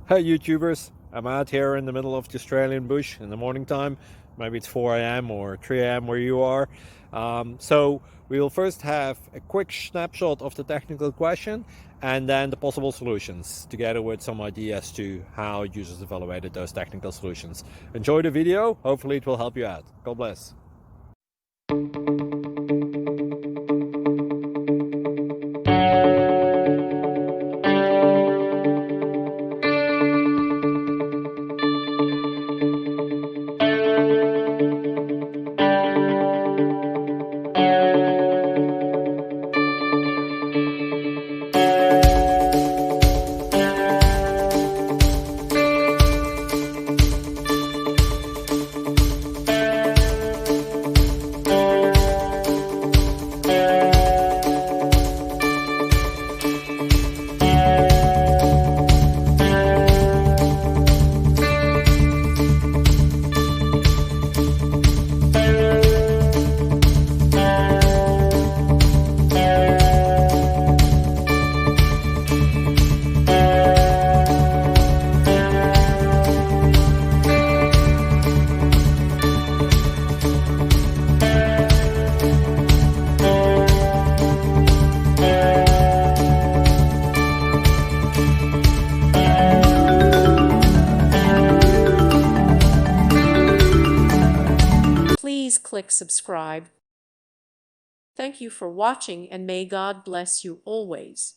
Hey YouTubers, I'm out here in the middle of the Australian bush in the morning time. Maybe it's 4 a.m. or 3 a.m. where you are. So we will first have a quick snapshot of the technical question and then the possible solutions, together with some ideas to how users evaluated those technical solutions. Enjoy the video, hopefully it will help you out. God bless. Please click subscribe. Thank you for watching and may God bless you always.